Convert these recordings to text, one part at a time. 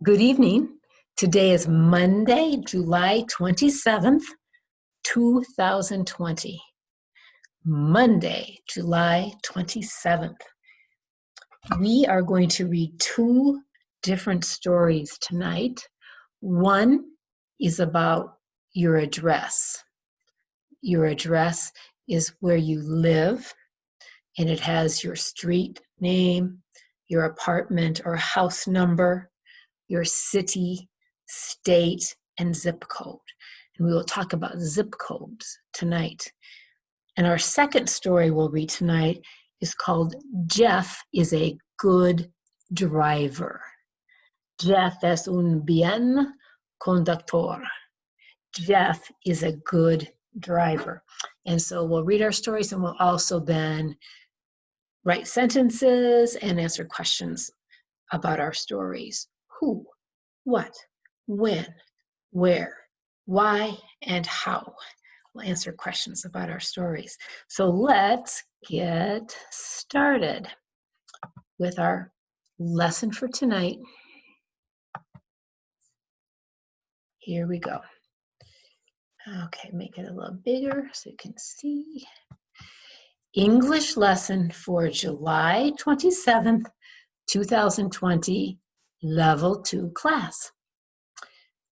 Good evening. Today is Monday, July 27th, 2020. Monday, July 27th. We are going to read two different stories tonight. One is about your address. Your address is where you live, and it has your street name, your apartment or house number, your city, state, and zip code. And we will talk about zip codes tonight. And our second story we'll read tonight is called Jeff is a Good Driver. Jeff es un bien conductor. Jeff is a good driver. And so we'll read our stories, and we'll also then write sentences and answer questions about our stories. Who, what, when, where, why, and how. We'll answer questions about our stories. So let's get started with our lesson for tonight. Here we go. Okay, make it a little bigger so you can see. English lesson for July 27th, 2020, Level 2 class.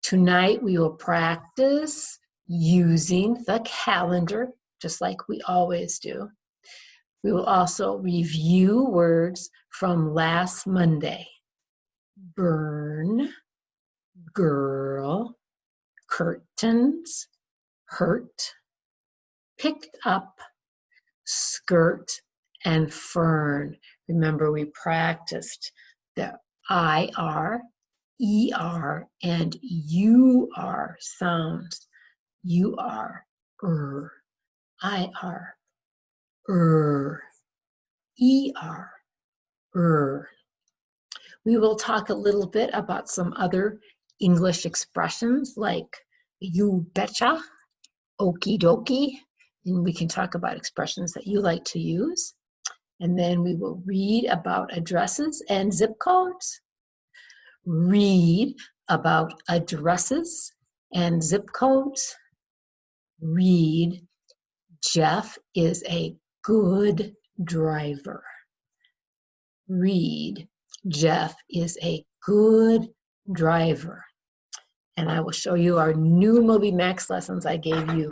Tonight we will practice using the calendar, just like we always do. We will also review words from last Monday. Burn, girl, curtains, hurt, picked up, skirt, and fern. Remember, we practiced the IR, ER, and UR sounds. UR, IR, ER. We will talk a little bit about some other English expressions like you betcha, okie dokie, and we can talk about expressions that you like to use. And then we will read about addresses and zip codes, read about addresses and zip codes, read Jeff is a good driver. Read Jeff is a good driver. And I will show you our new MobyMax lessons. I gave you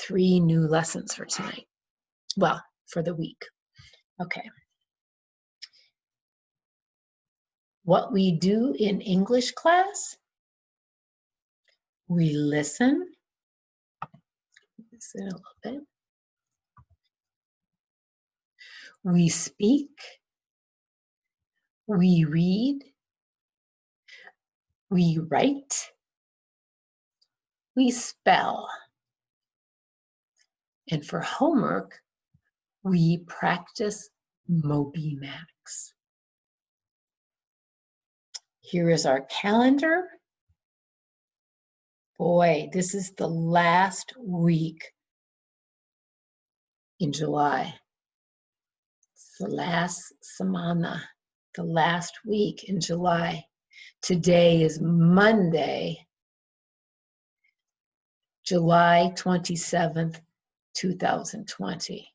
3 new lessons for tonight. Well, for the week. Okay. What we do in English class, we listen. Listen a little bit. We speak. We read. We write. We spell. And for homework, we practice MobyMax. Here is our calendar. Boy, this is the last week in July. It's the last semana, the last week in July. Today is Monday, July 27th, 2020.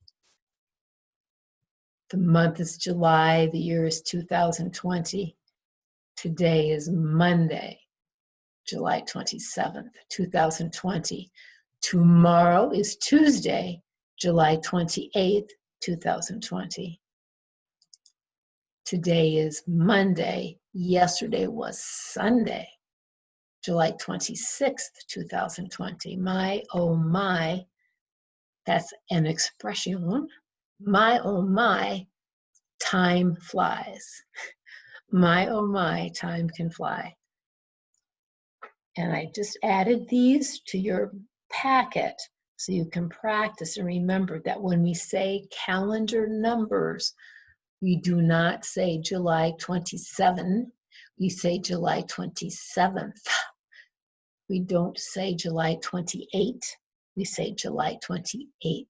The month is July, the year is 2020. Today is Monday, July 27th, 2020. Tomorrow is Tuesday, July 28th, 2020. Today is Monday. Yesterday was Sunday, July 26th, 2020. My, oh my, that's an expression. My, oh my, time flies. My, oh my, time can fly. And I just added these to your packet so you can practice and remember that when we say calendar numbers, we do not say July 27, we say July 27th. We don't say July 28, we say July 28th.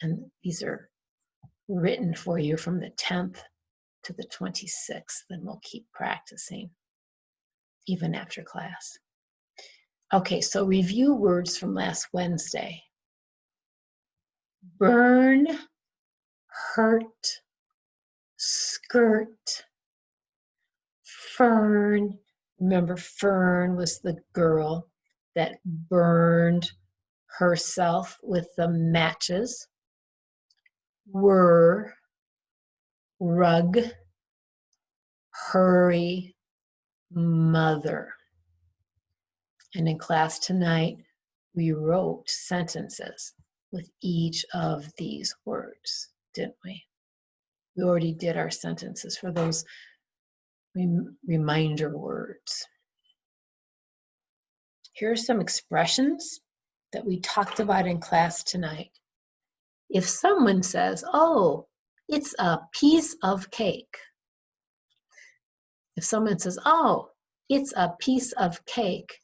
And these are written for you from the 10th to the 26th, and we'll keep practicing. even after class. Okay, so review words from last Wednesday. Burn, hurt, skirt, Fern. Remember, Fern was the girl that burned herself with the matches. Were, rug, hurry, mother. And in class tonight, we wrote sentences with each of these words, didn't we? We already did our sentences for those reminder words. Here are some expressions that we talked about in class tonight. If someone says, oh, it's a piece of cake. If someone says, oh, it's a piece of cake,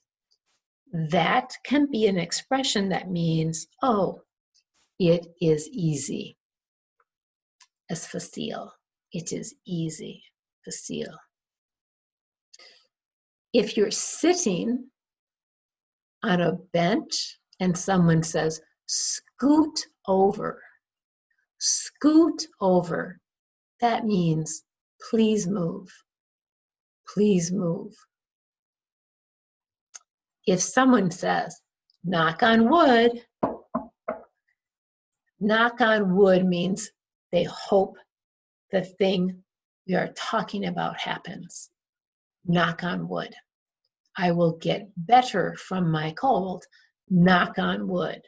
that can be an expression that means, oh, it is easy. As facile, it is easy, facile. If you're sitting on a bench and someone says, scoot over, that means please move, please move. If someone says, knock on wood means they hope the thing we are talking about happens. Knock on wood. I will get better from my cold. Knock on wood.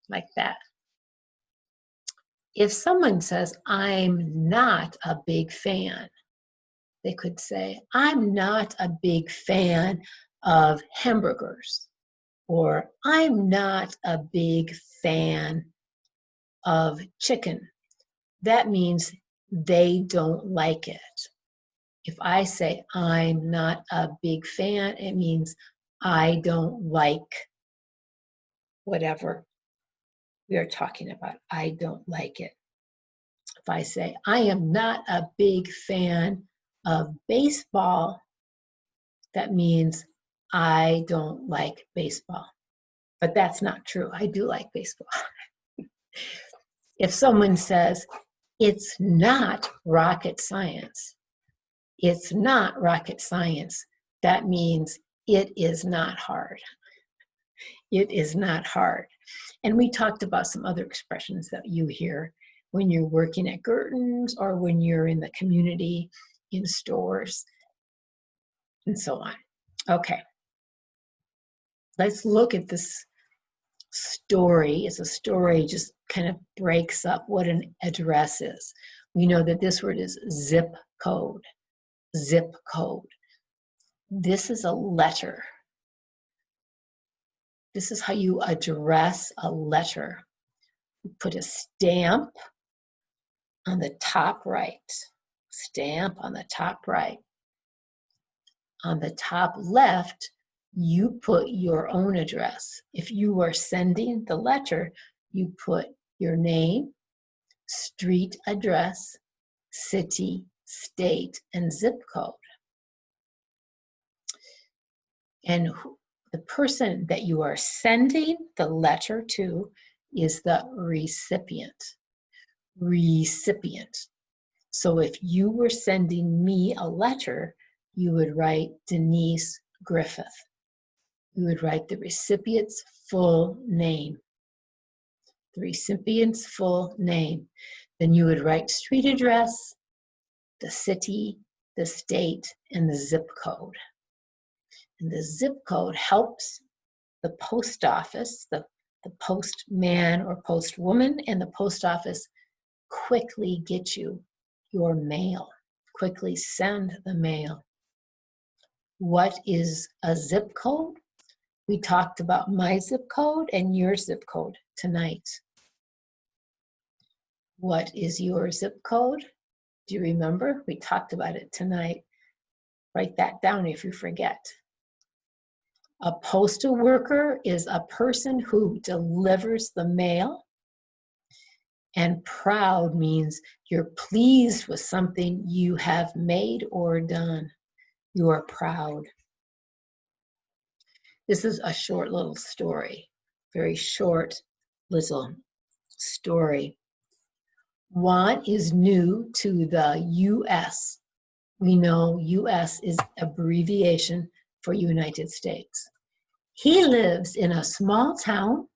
Like that. If someone says, I'm not a big fan, they could say, I'm not a big fan of hamburgers, or I'm not a big fan of chicken. That means they don't like it. If I say I'm not a big fan, it means I don't like whatever we are talking about. I don't like it. If I say I am not a big fan of baseball, that means I don't like baseball. But that's not true. I do like baseball. If someone says, it's not rocket science, it's not rocket science, that means it is not hard. It is not hard. And we talked about some other expressions that you hear when you're working at Girton's or when you're in the community, in stores, and so on. Okay. Let's look at this story. It's a story, just kind of breaks up what an address is. We know that this word is zip code. Zip code. This is a letter. This is how you address a letter. You put a stamp on the top right. Stamp on the top right. On the top left, you put your own address. If you are sending the letter, you put your name, street address, city, state, and zip code. And the person that you are sending the letter to is the recipient. Recipient. So if you were sending me a letter, you would write Denise Griffith. You would write the recipient's full name. The recipient's full name. Then you would write street address, the city, the state, and the zip code. And the zip code helps the post office, the postman or postwoman, and the post office quickly get you your mail, quickly send the mail. What is a zip code? We talked about my zip code and your zip code tonight. What is your zip code? Do you remember? We talked about it tonight. Write that down if you forget. A postal worker is a person who delivers the mail. And proud means you're pleased with something you have made or done. You are proud. This is a short little story, very short little story. Juan is new to the U.S. We know U.S. is abbreviation for United States. He lives in a small town.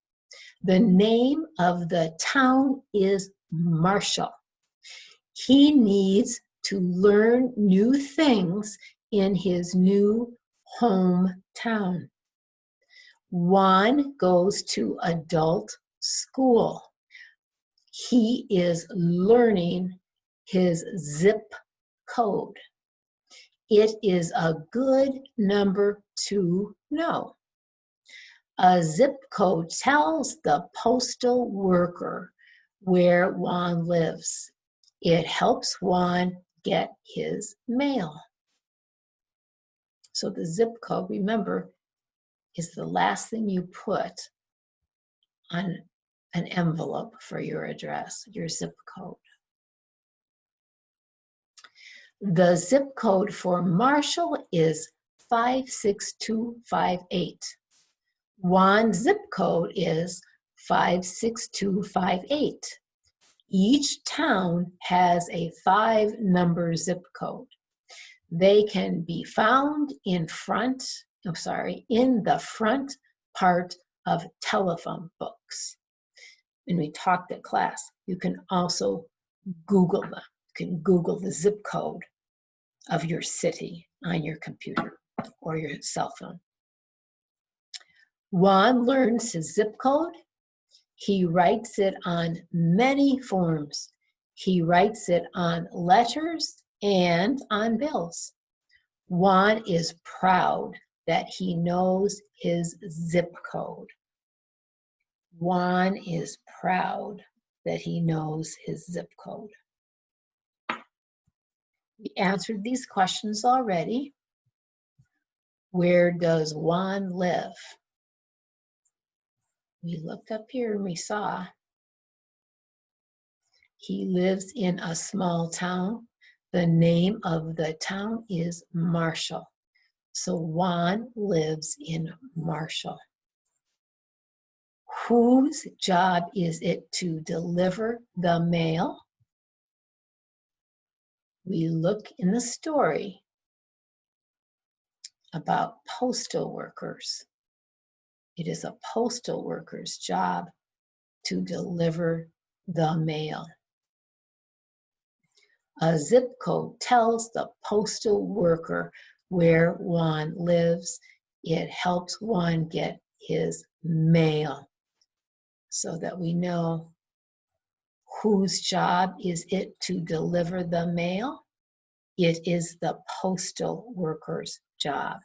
The name of the town is Marshall. He needs to learn new things in his new hometown. Juan goes to adult school. He is learning his zip code. It is a good number to know. A zip code tells the postal worker where Juan lives. It helps Juan get his mail. So the zip code, remember, is the last thing you put on an envelope for your address, your zip code. The zip code for Marshall is 56258. Juan's zip code is 56258. Each town has a 5-number zip code. They can be found in the front part of telephone books. When we talked at class, you can also Google them. You can Google the zip code of your city on your computer or your cell phone. Juan learns his zip code. He writes it on many forms. He writes it on letters and on bills. Juan is proud that he knows his zip code. Juan is proud that he knows his zip code. We answered these questions already. Where does Juan live? We looked up here and we saw he lives in a small town. The name of the town is Marshall. So Juan lives in Marshall. Whose job is it to deliver the mail? We look in the story about postal workers. It is a postal worker's job to deliver the mail. A zip code tells the postal worker where Juan lives. It helps Juan get his mail so that we know whose job is it to deliver the mail. It is the postal worker's job.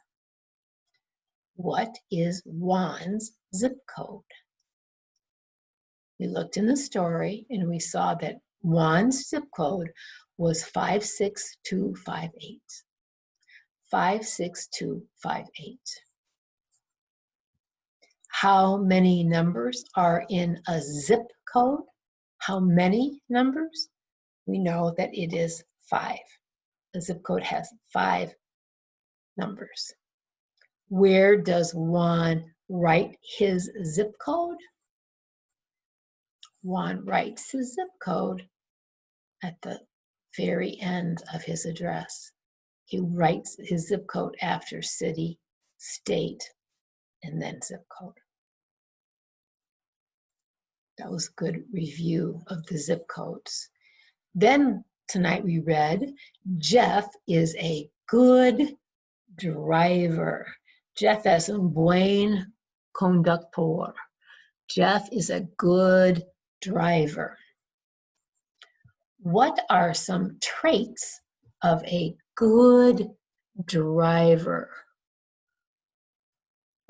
What is Juan's zip code? We looked in the story and we saw that Juan's zip code was 56258. 56258. How many numbers are in a zip code? How many numbers? We know that it is 5. The zip code has 5 numbers. Where does Juan write his zip code? Juan writes his zip code at the very end of his address. He writes his zip code after city, state, and then zip code. That was a good review of the zip codes. Then tonight we read, Jeff is a good driver. Jeff es un buen conductor. Jeff is a good driver. What are some traits of a good driver?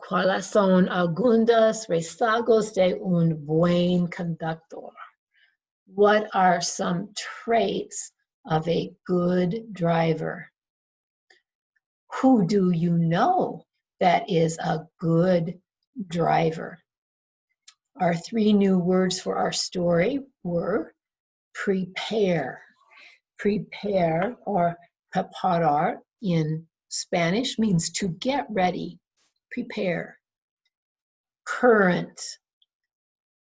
¿Cuáles son algunos rasgos de un buen conductor? What are some traits of a good driver? Who do you know that is a good driver? Our 3 new words for our story were prepare. Prepare or preparar in Spanish means to get ready, prepare. Current,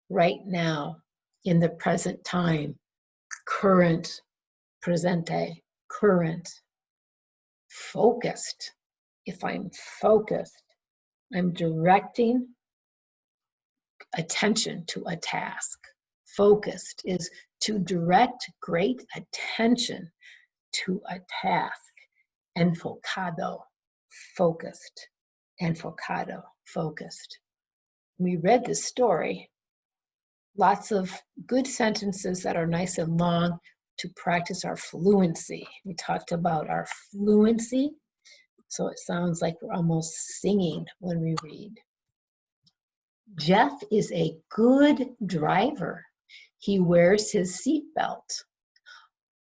right now, in the present time. Current, presente, current. Focused. If I'm focused, I'm directing attention to a task. Focused is to direct great attention to a task. Enfocado, focused. Enfocado, focused. We read this story. Lots of good sentences that are nice and long to practice our fluency. We talked about our fluency, so it sounds like we're almost singing when we read. Jeff is a good driver. He wears his seatbelt.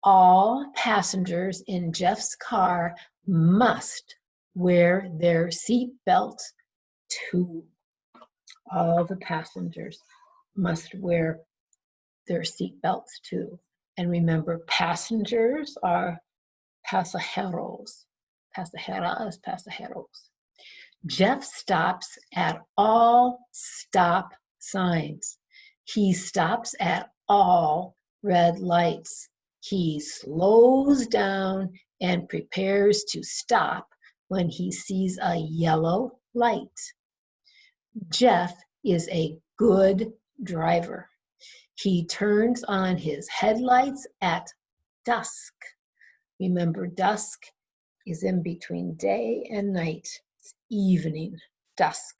All passengers in Jeff's car must wear their seatbelts too. All the passengers must wear their seatbelts too. And remember, passengers are pasajeros. Pasajeras, pasajeros. Jeff stops at all stop signs. He stops at all red lights. He slows down and prepares to stop when he sees a yellow light. Jeff is a good driver. He turns on his headlights at dusk. Remember, dusk is in between day and night. It's evening, dusk.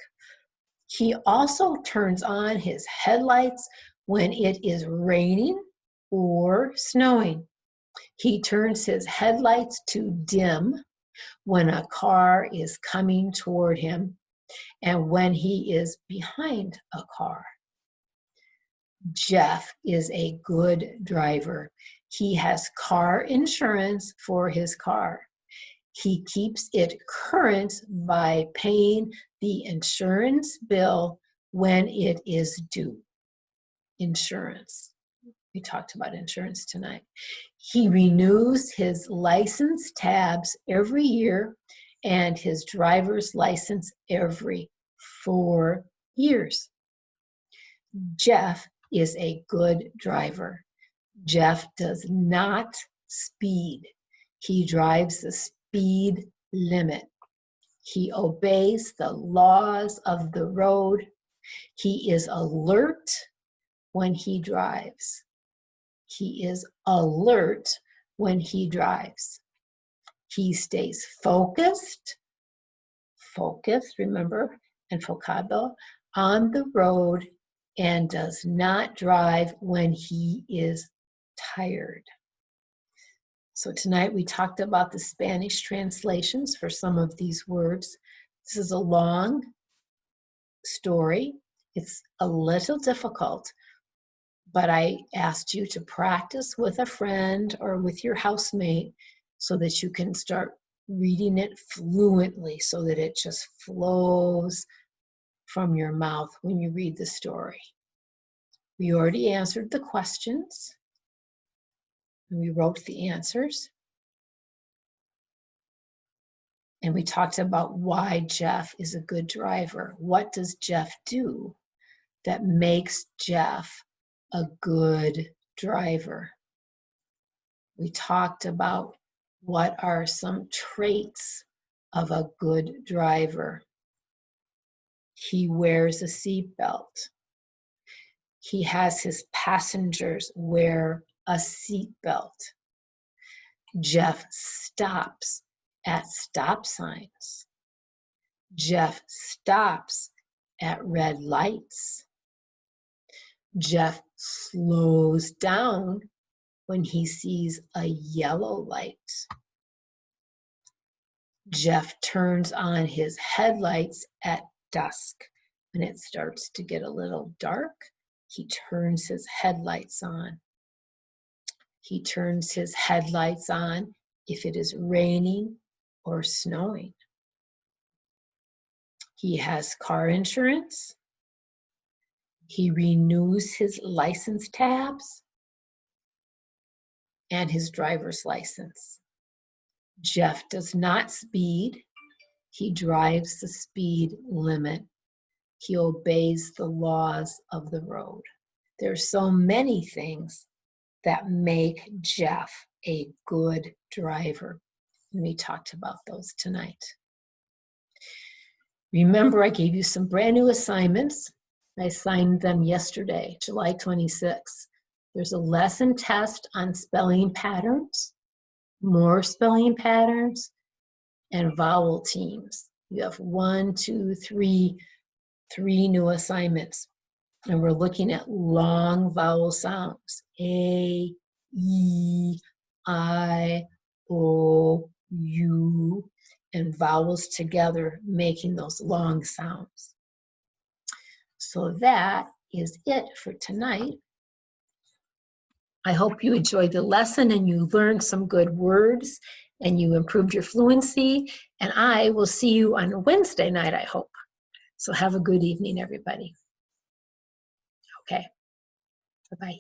He also turns on his headlights when it is raining or snowing. He turns his headlights to dim when a car is coming toward him and when he is behind a car. Jeff is a good driver. He has car insurance for his car. He keeps it current by paying the insurance bill when it is due. Insurance. We talked about insurance tonight. He renews his license tabs every year and his driver's license every 4 years. Jeff is a good driver. Jeff does not speed. He drives the speed limit. He obeys the laws of the road. He is alert when he drives. He is alert when he drives. He stays focused, remember, enfocado, on the road and does not drive when he is tired. So tonight we talked about the Spanish translations for some of these words. This is a long story. It's a little difficult, but I asked you to practice with a friend or with your housemate so that you can start reading it fluently, so that it just flows from your mouth when you read the story. We already answered the questions, and we wrote the answers. And we talked about why Jeff is a good driver. What does Jeff do that makes Jeff a good driver? We talked about what are some traits of a good driver. He wears a seatbelt. He has his passengers wear a seatbelt. Jeff stops at stop signs. Jeff stops at red lights. Jeff slows down when he sees a yellow light. Jeff turns on his headlights at dusk. When it starts to get a little dark, he turns his headlights on. He turns his headlights on if it is raining or snowing. He has car insurance. He renews his license tabs and his driver's license. Jeff does not speed. He drives the speed limit. He obeys the laws of the road. There's so many things that make Jeff a good driver. And we talked about those tonight. Remember, I gave you some brand new assignments. I signed them yesterday, July 26th. There's a lesson test on spelling patterns, more spelling patterns, and vowel teams. You have 1, 2, 3 new assignments. And we're looking at long vowel sounds. A, E, I, O, U, and vowels together, making those long sounds. So that is it for tonight. I hope you enjoyed the lesson and you learned some good words and you improved your fluency. And I will see you on Wednesday night, I hope. So have a good evening, everybody. Okay, bye-bye.